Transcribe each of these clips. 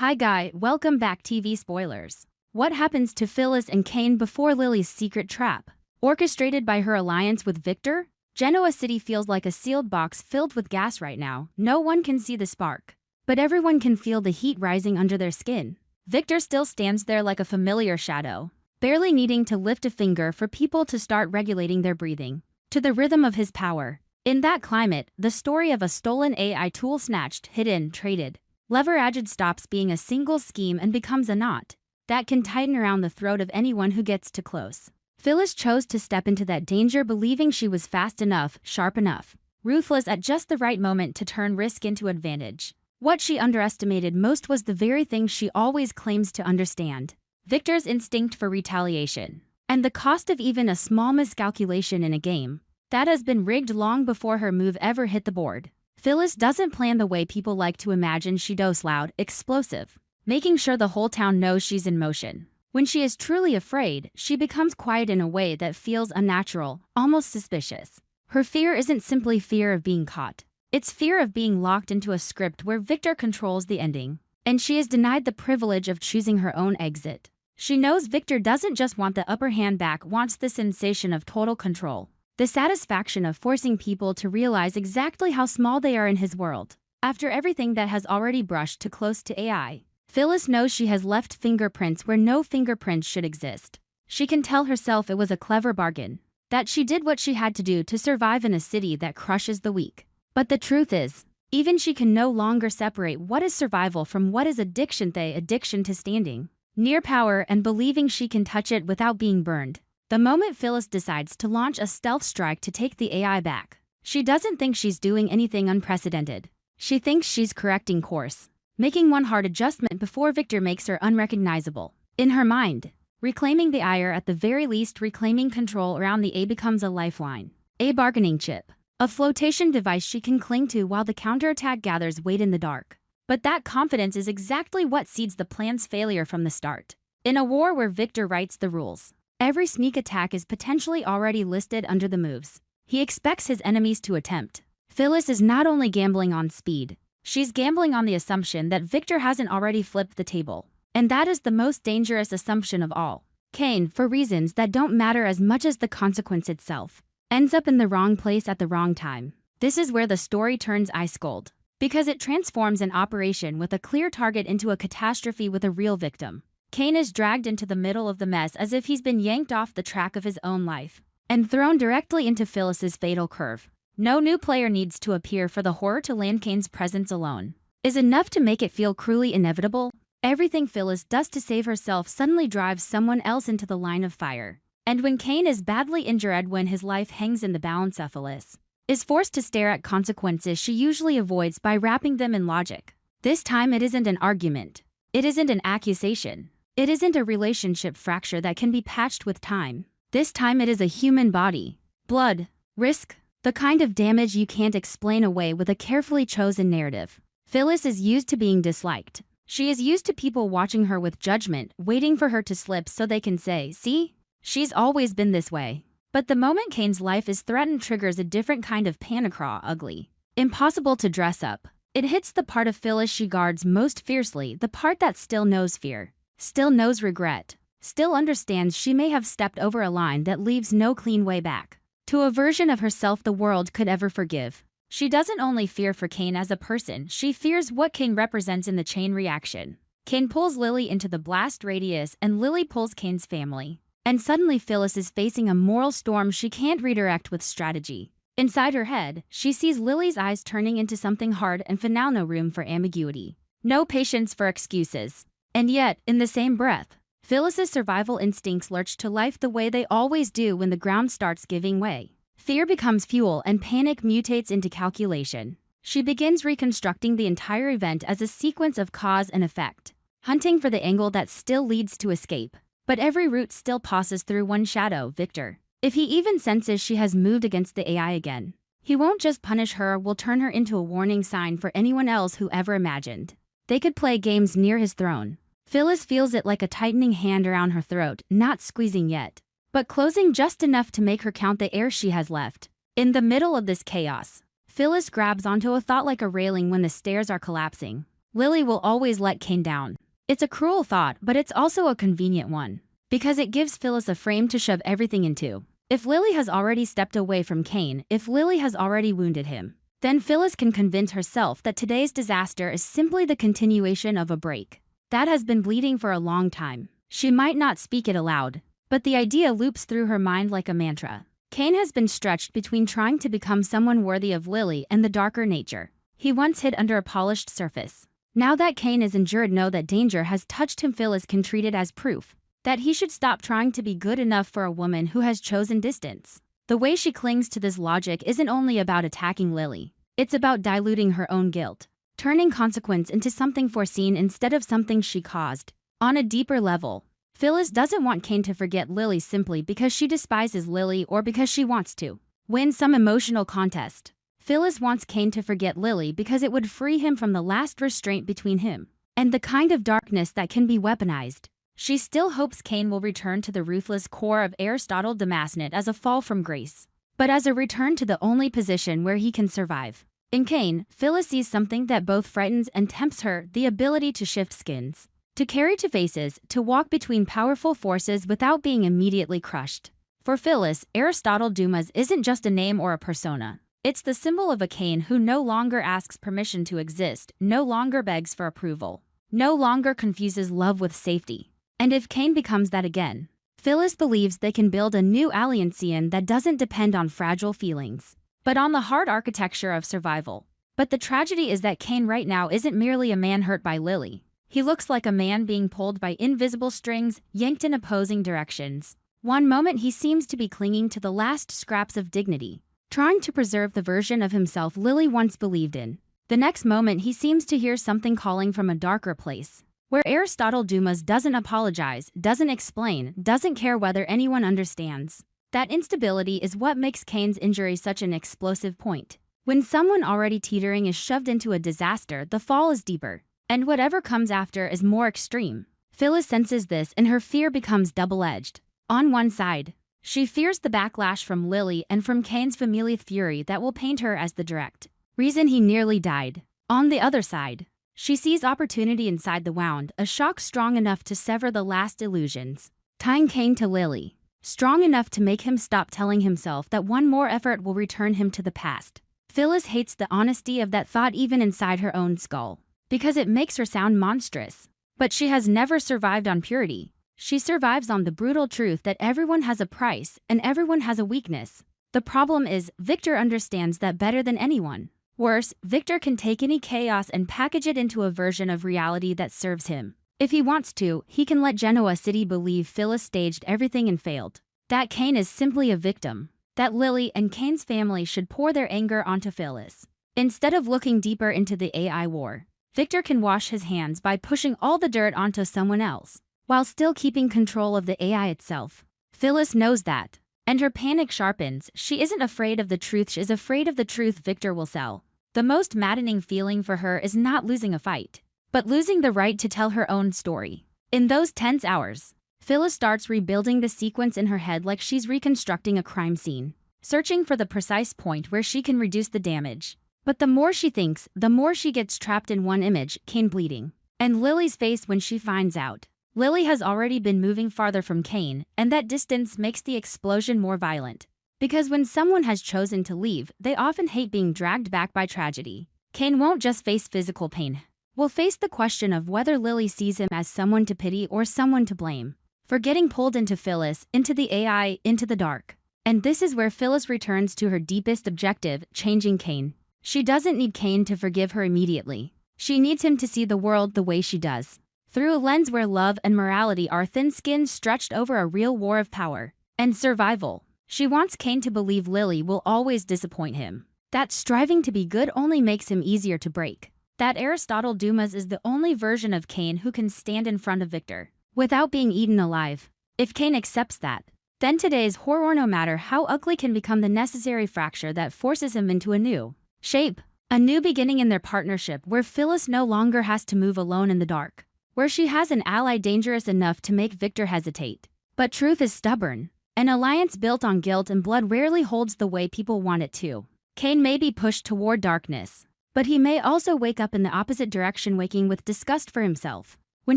Hi Guy, welcome back TV spoilers. What happens to Phyllis and Cane before Lily's secret trap? Orchestrated by her alliance with Victor? Genoa City feels like a sealed box filled with gas right now. No one can see the spark, but everyone can feel the heat rising under their skin. Victor still stands there like a familiar shadow, barely needing to lift a finger for people to start regulating their breathing to the rhythm of his power. In that climate, the story of a stolen AI tool snatched, hidden, traded, leveraged stops being a single scheme and becomes a knot that can tighten around the throat of anyone who gets too close. Phyllis chose to step into that danger believing she was fast enough, sharp enough, ruthless at just the right moment to turn risk into advantage. What she underestimated most was the very thing she always claims to understand: Victor's instinct for retaliation, and the cost of even a small miscalculation in a game that has been rigged long before her move ever hit the board. Phyllis doesn't plan the way people like to imagine. She goes loud, explosive, making sure the whole town knows she's in motion. When she is truly afraid, she becomes quiet in a way that feels unnatural, almost suspicious. Her fear isn't simply fear of being caught. It's fear of being locked into a script where Victor controls the ending, and she is denied the privilege of choosing her own exit. She knows Victor doesn't just want the upper hand back, wants the sensation of total control. The satisfaction of forcing people to realize exactly how small they are in his world. After everything that has already brushed too close to AI, Phyllis knows she has left fingerprints where no fingerprints should exist. She can tell herself it was a clever bargain, that she did what she had to do to survive in a city that crushes the weak. But the truth is, even she can no longer separate what is survival from what is addiction. The addiction to standing near power and believing she can touch it without being burned. The moment Phyllis decides to launch a stealth strike to take the AI back, she doesn't think she's doing anything unprecedented. She thinks she's correcting course, making one hard adjustment before Victor makes her unrecognizable. In her mind, reclaiming the AI, or at the very least reclaiming control around the AI, becomes a lifeline, a bargaining chip, a flotation device she can cling to while the counterattack gathers weight in the dark. But that confidence is exactly what seeds the plan's failure from the start. In a war where Victor writes the rules, every sneak attack is potentially already listed under the moves he expects his enemies to attempt. Phyllis is not only gambling on speed, she's gambling on the assumption that Victor hasn't already flipped the table. And that is the most dangerous assumption of all. Cane, for reasons that don't matter as much as the consequence itself, ends up in the wrong place at the wrong time. This is where the story turns ice cold, because it transforms an operation with a clear target into a catastrophe with a real victim. Cane is dragged into the middle of the mess as if he's been yanked off the track of his own life and thrown directly into Phyllis's fatal curve. No new player needs to appear for the horror to land. Cane's presence alone is enough to make it feel cruelly inevitable. Everything Phyllis does to save herself suddenly drives someone else into the line of fire. And when Cane is badly injured, when his life hangs in the balance, Phyllis is forced to stare at consequences she usually avoids by wrapping them in logic. This time it isn't an argument. It isn't an accusation. It isn't a relationship fracture that can be patched with time. This time it is a human body, blood, risk, the kind of damage you can't explain away with a carefully chosen narrative. Phyllis is used to being disliked. She is used to people watching her with judgment, waiting for her to slip so they can say, "See? She's always been this way." But the moment Cane's life is threatened triggers a different kind of panicraw, ugly, impossible to dress up. It hits the part of Phyllis she guards most fiercely, the part that still knows fear, still knows regret, still understands she may have stepped over a line that leaves no clean way back to a version of herself the world could ever forgive. She doesn't only fear for Cane as a person, she fears what Cane represents in the chain reaction. Cane pulls Lily into the blast radius and Lily pulls Cane's family. And suddenly Phyllis is facing a moral storm she can't redirect with strategy. Inside her head, she sees Lily's eyes turning into something hard and final, no room for ambiguity, no patience for excuses. And yet, in the same breath, Phyllis's survival instincts lurch to life the way they always do when the ground starts giving way. Fear becomes fuel and panic mutates into calculation. She begins reconstructing the entire event as a sequence of cause and effect, hunting for the angle that still leads to escape. But every route still passes through one shadow, Victor. If he even senses she has moved against the AI again, he won't just punish her, will turn her into a warning sign for anyone else who ever imagined they could play games near his throne. Phyllis feels it like a tightening hand around her throat, not squeezing yet, but closing just enough to make her count the air she has left. In the middle of this chaos, Phyllis grabs onto a thought like a railing when the stairs are collapsing. Lily will always let Cane down. It's a cruel thought, but it's also a convenient one, because it gives Phyllis a frame to shove everything into. If Lily has already stepped away from Cane, if Lily has already wounded him, then Phyllis can convince herself that today's disaster is simply the continuation of a break that has been bleeding for a long time. She might not speak it aloud, but the idea loops through her mind like a mantra. Cane has been stretched between trying to become someone worthy of Lily and the darker nature he once hid under a polished surface. Now that Cane is injured, know that danger has touched him. Phyllis can treat it as proof that he should stop trying to be good enough for a woman who has chosen distance. The way she clings to this logic isn't only about attacking Lily. It's about diluting her own guilt, turning consequence into something foreseen instead of something she caused. On a deeper level, Phyllis doesn't want Cane to forget Lily simply because she despises Lily or because she wants to win some emotional contest. Phyllis wants Cane to forget Lily because it would free him from the last restraint between him and the kind of darkness that can be weaponized. She still hopes Cane will return to the ruthless core of Aristotle Damascus as a fall from grace, but as a return to the only position where he can survive. In Cane, Phyllis sees something that both frightens and tempts her: the ability to shift skins, to carry two faces, to walk between powerful forces without being immediately crushed. For Phyllis, Aristotle Dumas isn't just a name or a persona. It's the symbol of a Cane who no longer asks permission to exist, no longer begs for approval, no longer confuses love with safety. And if Cane becomes that again, Phyllis believes they can build a new alliance that doesn't depend on fragile feelings, but on the hard architecture of survival. But the tragedy is that Cane right now isn't merely a man hurt by Lily. He looks like a man being pulled by invisible strings, yanked in opposing directions. One moment he seems to be clinging to the last scraps of dignity, trying to preserve the version of himself Lily once believed in. The next moment he seems to hear something calling from a darker place, where Aristotle Dumas doesn't apologize, doesn't explain, doesn't care whether anyone understands. That instability is what makes Cane's injury such an explosive point. When someone already teetering is shoved into a disaster, the fall is deeper, and whatever comes after is more extreme. Phyllis senses this, and her fear becomes double-edged. On one side, she fears the backlash from Lily and from Cane's familial fury that will paint her as the direct reason he nearly died. On the other side, she sees opportunity inside the wound, a shock strong enough to sever the last illusions, tying Cane to Lily, strong enough to make him stop telling himself that one more effort will return him to the past. Phyllis hates the honesty of that thought even inside her own skull, because it makes her sound monstrous. But she has never survived on purity. She survives on the brutal truth that everyone has a price and everyone has a weakness. The problem is, Victor understands that better than anyone. Worse, Victor can take any chaos and package it into a version of reality that serves him. If he wants to, he can let Genoa City believe Phyllis staged everything and failed, that Cane is simply a victim, that Lily and Cane's family should pour their anger onto Phyllis. Instead of looking deeper into the AI war, Victor can wash his hands by pushing all the dirt onto someone else, while still keeping control of the AI itself. Phyllis knows that, and her panic sharpens. She isn't afraid of the truth, she is afraid of the truth Victor will sell. The most maddening feeling for her is not losing a fight, but losing the right to tell her own story. In those tense hours, Phyllis starts rebuilding the sequence in her head like she's reconstructing a crime scene, searching for the precise point where she can reduce the damage. But the more she thinks, the more she gets trapped in one image: Cane bleeding, and Lily's face when she finds out. Lily has already been moving farther from Cane, and that distance makes the explosion more violent. Because when someone has chosen to leave, they often hate being dragged back by tragedy. Cane won't just face physical pain. Will face the question of whether Lily sees him as someone to pity or someone to blame for getting pulled into Phyllis, into the AI, into the dark. And this is where Phyllis returns to her deepest objective: changing Cane. She doesn't need Cane to forgive her immediately. She needs him to see the world the way she does, through a lens where love and morality are thin skins stretched over a real war of power and survival. She wants Cane to believe Lily will always disappoint him, that striving to be good only makes him easier to break, that Aristotle Dumas is the only version of Cane who can stand in front of Victor without being eaten alive. If Cane accepts that, then today's horror, no matter how ugly, can become the necessary fracture that forces him into a new shape, a new beginning in their partnership, where Phyllis no longer has to move alone in the dark, where she has an ally dangerous enough to make Victor hesitate. But truth is stubborn. An alliance built on guilt and blood rarely holds the way people want it to. Cane may be pushed toward darkness, But he may also wake up in the opposite direction, waking with disgust for himself when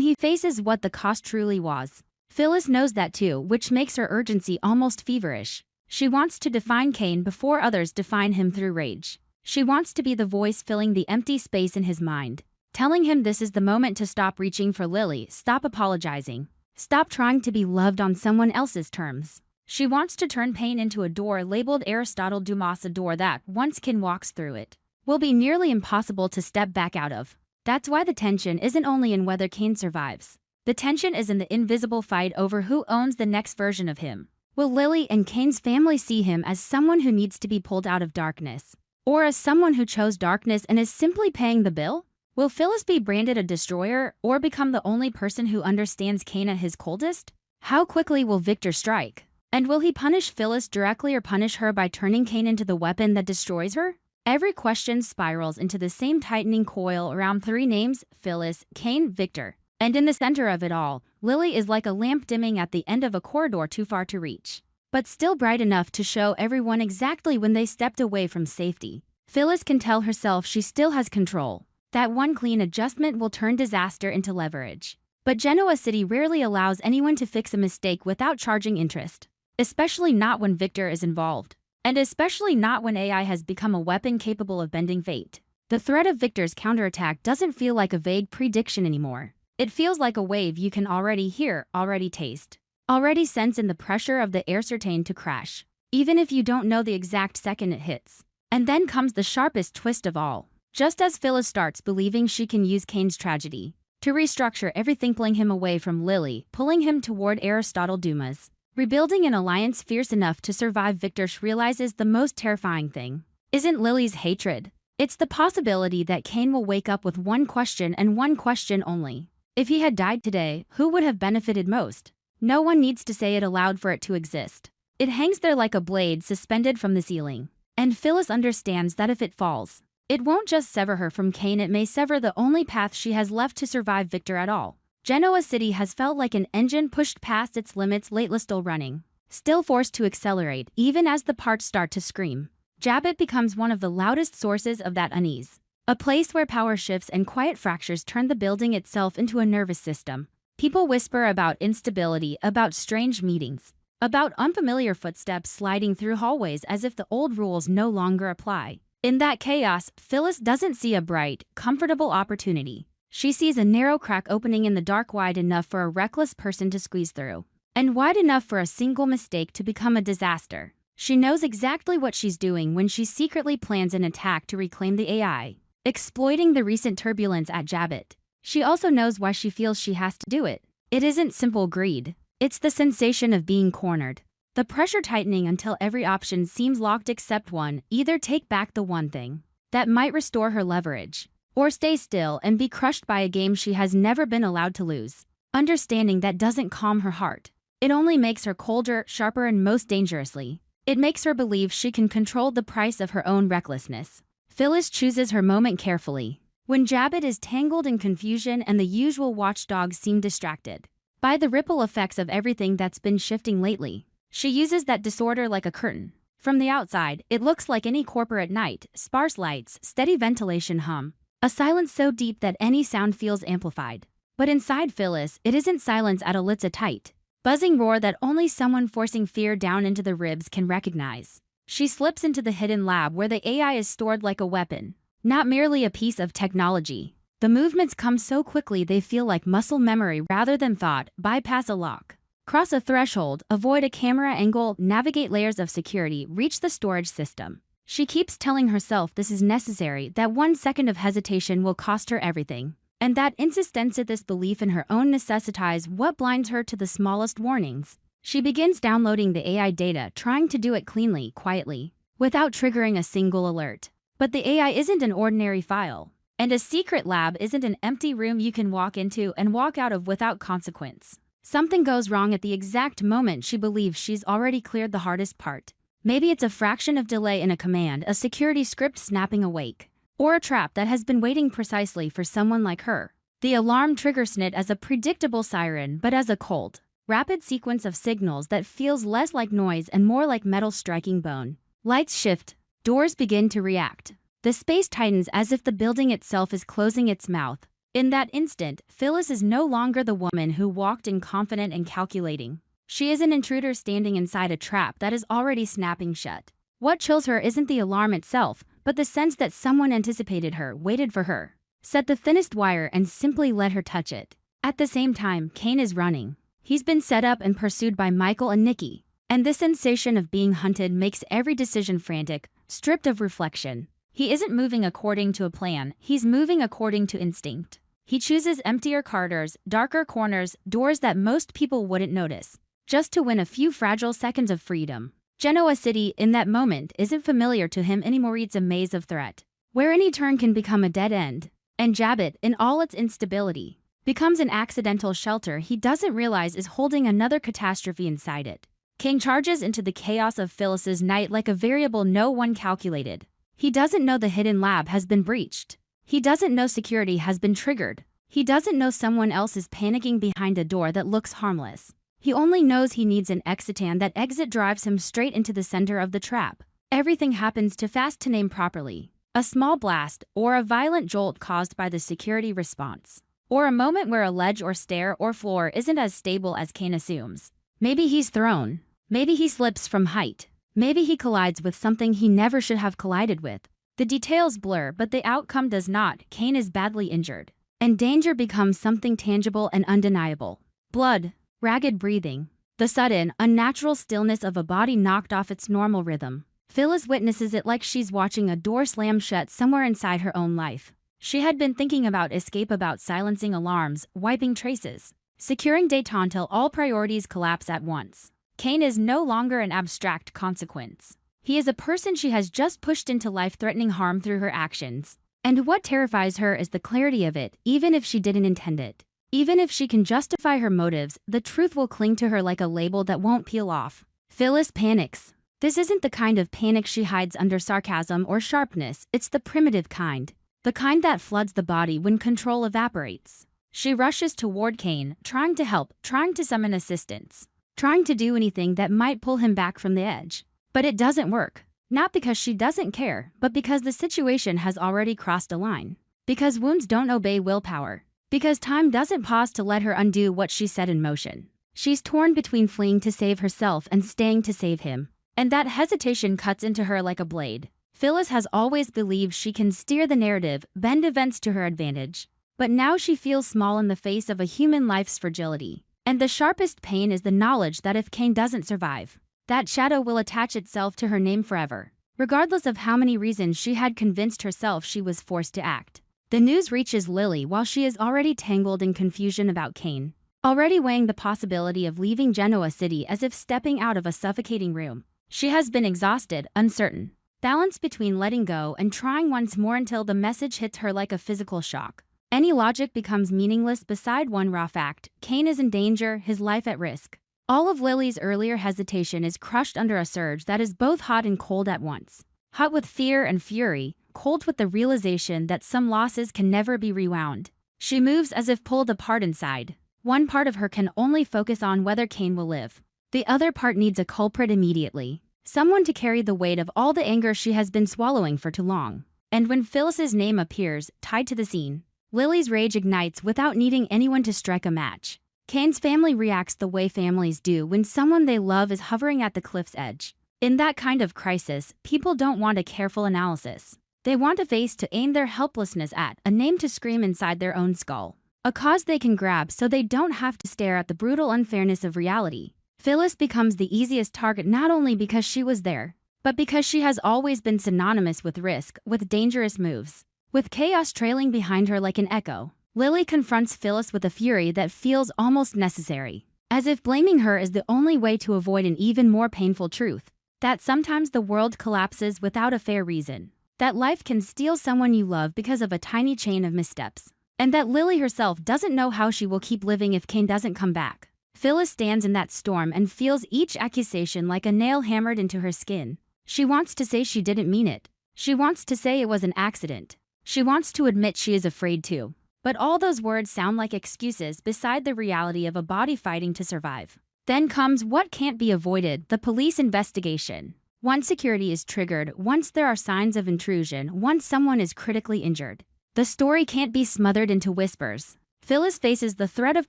he faces what the cost truly was. Phyllis knows that too, which makes her urgency almost feverish. She wants to define Cane before others define him through rage. She wants to be the voice filling the empty space in his mind, telling him this is the moment to stop reaching for Lily, stop apologizing, stop trying to be loved on someone else's terms. She wants to turn pain into a door labeled Aristotle Dumas, a door that, once Cane walks through it, will be nearly impossible to step back out of. That's why the tension isn't only in whether Cane survives. The tension is in the invisible fight over who owns the next version of him. Will Lily and Cane's family see him as someone who needs to be pulled out of darkness, or as someone who chose darkness and is simply paying the bill? Will Phyllis be branded a destroyer, or become the only person who understands Cane at his coldest? How quickly will Victor strike? And will he punish Phyllis directly or punish her by turning Cane into the weapon that destroys her? Every question spirals into the same tightening coil around three names: Phyllis, Cane, Victor. And in the center of it all, Lily is like a lamp dimming at the end of a corridor too far to reach, but still bright enough to show everyone exactly when they stepped away from safety. Phyllis can tell herself she still has control, that one clean adjustment will turn disaster into leverage. But Genoa City rarely allows anyone to fix a mistake without charging interest, especially not when Victor is involved. And especially not when AI has become a weapon capable of bending fate. The threat of Victor's counterattack doesn't feel like a vague prediction anymore. It feels like a wave you can already hear, already taste, already sense in the pressure of the air, certain to crash, even if you don't know the exact second it hits. And then comes the sharpest twist of all. Just as Phyllis starts believing she can use Cane's tragedy to restructure everything, pulling him away from Lily, pulling him toward Aristotle Dumas, rebuilding an alliance fierce enough to survive, Victor realizes the most terrifying thing isn't Lily's hatred. It's the possibility that Cane will wake up with one question and one question only. If he had died today, who would have benefited most? No one needs to say it aloud for it to exist. It hangs there like a blade suspended from the ceiling. And Phyllis understands that if it falls, it won't just sever her from Cane, it may sever the only path she has left to survive Victor at all. Genoa City has felt like an engine pushed past its limits, lately still running, still forced to accelerate even as the parts start to scream. Jabbit becomes one of the loudest sources of that unease. A place where power shifts and quiet fractures turn the building itself into a nervous system. People whisper about instability, about strange meetings, about unfamiliar footsteps sliding through hallways as if the old rules no longer apply. In that chaos, Phyllis doesn't see a bright, comfortable opportunity. She sees a narrow crack opening in the dark, wide enough for a reckless person to squeeze through, and wide enough for a single mistake to become a disaster. She knows exactly what she's doing when she secretly plans an attack to reclaim the AI, exploiting the recent turbulence at Jabbit. She also knows why she feels she has to do it. It isn't simple greed. It's the sensation of being cornered. The pressure tightening until every option seems locked except one: either take back the one thing that might restore her leverage, or stay still and be crushed by a game she has never been allowed to lose. Understanding that doesn't calm her heart. It only makes her colder, sharper, and most dangerously, it makes her believe she can control the price of her own recklessness. Phyllis chooses her moment carefully. When Jabbit is tangled in confusion and the usual watchdogs seem distracted by the ripple effects of everything that's been shifting lately, she uses that disorder like a curtain. From the outside, it looks like any corporate night: sparse lights, steady ventilation hum, a silence so deep that any sound feels amplified. But inside Phyllis, it isn't silence at all, it's a tight, buzzing roar that only someone forcing fear down into the ribs can recognize. She slips into the hidden lab where the AI is stored like a weapon, not merely a piece of technology. The movements come so quickly they feel like muscle memory rather than thought. Bypass a lock, cross a threshold, avoid a camera angle, navigate layers of security, reach the storage system. She keeps telling herself this is necessary, that 1 second of hesitation will cost her everything. And that insistence, this belief in her own necessitize what blinds her to the smallest warnings. She begins downloading the AI data, trying to do it cleanly, quietly, without triggering a single alert. But the AI isn't an ordinary file. And a secret lab isn't an empty room you can walk into and walk out of without consequence. Something goes wrong at the exact moment she believes she's already cleared the hardest part. Maybe it's a fraction of delay in a command, a security script snapping awake, or a trap that has been waiting precisely for someone like her. The alarm triggers not as a predictable siren, but as a cold, rapid sequence of signals that feels less like noise and more like metal striking bone. Lights shift, doors begin to react. The space tightens as if the building itself is closing its mouth. In that instant, Phyllis is no longer the woman who walked in confident and calculating. She is an intruder standing inside a trap that is already snapping shut. What chills her isn't the alarm itself, but the sense that someone anticipated her, waited for her, set the thinnest wire and simply let her touch it. At the same time, Cane is running. He's been set up and pursued by Michael and Nikki, and the sensation of being hunted makes every decision frantic, stripped of reflection. He isn't moving according to a plan, he's moving according to instinct. He chooses emptier corridors, darker corners, doors that most people wouldn't notice, just to win a few fragile seconds of freedom. Genoa City, in that moment, isn't familiar to him anymore. It's a maze of threat, where any turn can become a dead end. And Jabit, in all its instability, becomes an accidental shelter he doesn't realize is holding another catastrophe inside it. King charges into the chaos of Phyllis's night like a variable no one calculated. He doesn't know the hidden lab has been breached. He doesn't know security has been triggered. He doesn't know someone else is panicking behind a door that looks harmless. He only knows he needs an exit, and that exit drives him straight into the center of the trap. Everything happens too fast to name properly. A small blast, or a violent jolt caused by the security response. Or a moment where a ledge or stair or floor isn't as stable as Cane assumes. Maybe he's thrown. Maybe he slips from height. Maybe he collides with something he never should have collided with. The details blur, but the outcome does not. Cane is badly injured. And danger becomes something tangible and undeniable. Blood, ragged breathing, the sudden, unnatural stillness of a body knocked off its normal rhythm. Phyllis witnesses it like she's watching a door slam shut somewhere inside her own life. She had been thinking about escape, about silencing alarms, wiping traces, securing détente till all priorities collapse at once. Cane is no longer an abstract consequence. He is a person she has just pushed into life-threatening harm through her actions. And what terrifies her is the clarity of it, even if she didn't intend it. Even if she can justify her motives, the truth will cling to her like a label that won't peel off. Phyllis panics. This isn't the kind of panic she hides under sarcasm or sharpness, it's the primitive kind. The kind that floods the body when control evaporates. She rushes toward Cane, trying to help, trying to summon assistance, trying to do anything that might pull him back from the edge. But it doesn't work. Not because she doesn't care, but because the situation has already crossed a line. Because wounds don't obey willpower. Because time doesn't pause to let her undo what she set in motion. She's torn between fleeing to save herself and staying to save him. And that hesitation cuts into her like a blade. Phyllis has always believed she can steer the narrative, bend events to her advantage. But now she feels small in the face of a human life's fragility. And the sharpest pain is the knowledge that if Cane doesn't survive, that shadow will attach itself to her name forever, regardless of how many reasons she had convinced herself she was forced to act. The news reaches Lily while she is already tangled in confusion about Cane, already weighing the possibility of leaving Genoa City as if stepping out of a suffocating room. She has been exhausted, uncertain, balanced between letting go and trying once more until the message hits her like a physical shock. Any logic becomes meaningless beside one raw fact: Cane is in danger, his life at risk. All of Lily's earlier hesitation is crushed under a surge that is both hot and cold at once. Hot with fear and fury, cold with the realization that some losses can never be rewound. She moves as if pulled apart inside. One part of her can only focus on whether Cane will live. The other part needs a culprit immediately. Someone to carry the weight of all the anger she has been swallowing for too long. And when Phyllis's name appears, tied to the scene, Lily's rage ignites without needing anyone to strike a match. Cane's family reacts the way families do when someone they love is hovering at the cliff's edge. In that kind of crisis, people don't want a careful analysis. They want a face to aim their helplessness at, a name to scream inside their own skull. A cause they can grab so they don't have to stare at the brutal unfairness of reality. Phyllis becomes the easiest target not only because she was there, but because she has always been synonymous with risk, with dangerous moves, with chaos trailing behind her like an echo. Lily confronts Phyllis with a fury that feels almost necessary, as if blaming her is the only way to avoid an even more painful truth, that sometimes the world collapses without a fair reason, that life can steal someone you love because of a tiny chain of missteps, and that Lily herself doesn't know how she will keep living if Cane doesn't come back. Phyllis stands in that storm and feels each accusation like a nail hammered into her skin. She wants to say she didn't mean it. She wants to say it was an accident. She wants to admit she is afraid too. But all those words sound like excuses beside the reality of a body fighting to survive. Then comes what can't be avoided: the police investigation. Once security is triggered, once there are signs of intrusion, once someone is critically injured, the story can't be smothered into whispers. Phyllis faces the threat of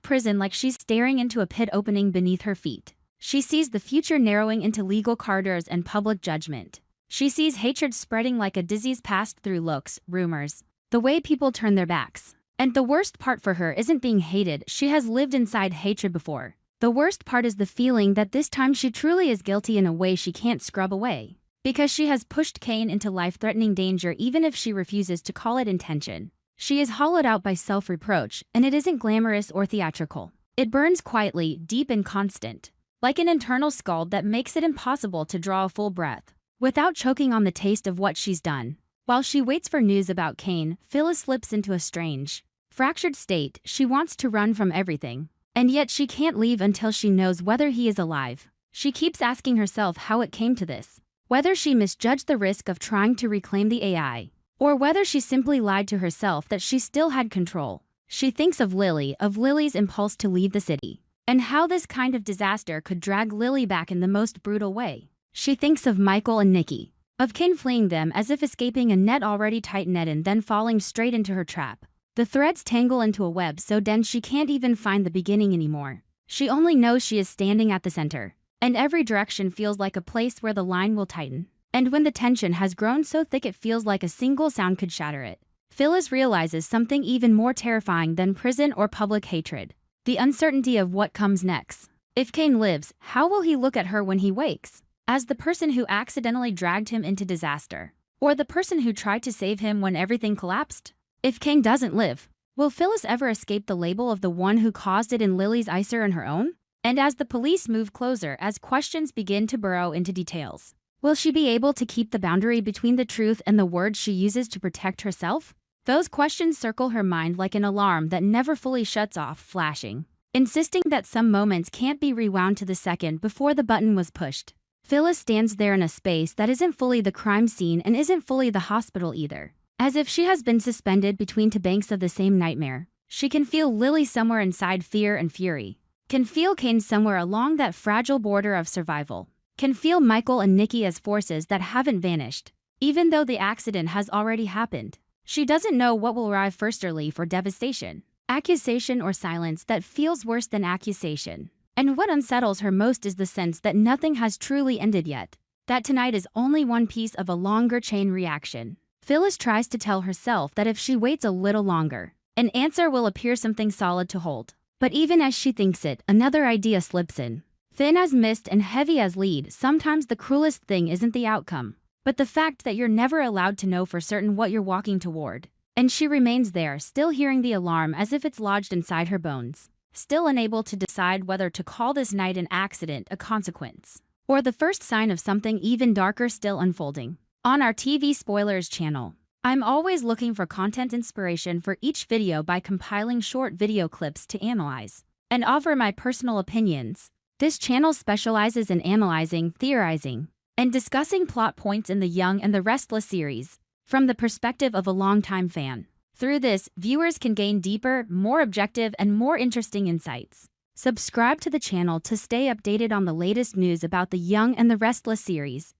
prison like she's staring into a pit opening beneath her feet. She sees the future narrowing into legal corridors and public judgment. She sees hatred spreading like a disease passed through looks, rumors, the way people turn their backs. And the worst part for her isn't being hated, she has lived inside hatred before. The worst part is the feeling that this time she truly is guilty in a way she can't scrub away. Because she has pushed Cane into life-threatening danger even if she refuses to call it intention. She is hollowed out by self-reproach, and it isn't glamorous or theatrical. It burns quietly, deep and constant. Like an internal scald that makes it impossible to draw a full breath without choking on the taste of what she's done. While she waits for news about Cane, Phyllis slips into a strange, fractured state. She wants to run from everything. And yet she can't leave until she knows whether he is alive. She keeps asking herself how it came to this. Whether she misjudged the risk of trying to reclaim the AI. Or whether she simply lied to herself that she still had control. She thinks of Lily, of Lily's impulse to leave the city. And how this kind of disaster could drag Lily back in the most brutal way. She thinks of Michael and Nikki. Of Cane fleeing them as if escaping a net already tight-knit and then falling straight into her trap. The threads tangle into a web so dense she can't even find the beginning anymore. She only knows she is standing at the center. And every direction feels like a place where the line will tighten. And when the tension has grown so thick it feels like a single sound could shatter it. Phyllis realizes something even more terrifying than prison or public hatred. The uncertainty of what comes next. If Cane lives, how will he look at her when he wakes? As the person who accidentally dragged him into disaster? Or the person who tried to save him when everything collapsed? If Cane doesn't live, will Phyllis ever escape the label of the one who caused it in Lily's ICER and her own? And as the police move closer, as questions begin to burrow into details, will she be able to keep the boundary between the truth and the words she uses to protect herself? Those questions circle her mind like an alarm that never fully shuts off, flashing, insisting that some moments can't be rewound to the second before the button was pushed. Phyllis stands there in a space that isn't fully the crime scene and isn't fully the hospital either. As if she has been suspended between two banks of the same nightmare. She can feel Lily somewhere inside fear and fury. Can feel Cane somewhere along that fragile border of survival. Can feel Michael and Nikki as forces that haven't vanished, even though the accident has already happened. She doesn't know what will arrive first, relief or devastation, accusation or silence that feels worse than accusation. And what unsettles her most is the sense that nothing has truly ended yet, that tonight is only one piece of a longer chain reaction. Phyllis tries to tell herself that if she waits a little longer, an answer will appear, something solid to hold. But even as she thinks it, another idea slips in. Thin as mist and heavy as lead, sometimes the cruelest thing isn't the outcome, but the fact that you're never allowed to know for certain what you're walking toward. And she remains there, still hearing the alarm as if it's lodged inside her bones. Still unable to decide whether to call this night an accident, a consequence, or the first sign of something even darker still unfolding. On our TV Spoilers channel, I'm always looking for content inspiration for each video by compiling short video clips to analyze and offer my personal opinions. This channel specializes in analyzing, theorizing, and discussing plot points in the Young and the Restless series from the perspective of a longtime fan. Through this, viewers can gain deeper, more objective, and more interesting insights. Subscribe to the channel to stay updated on the latest news about the Young and the Restless series.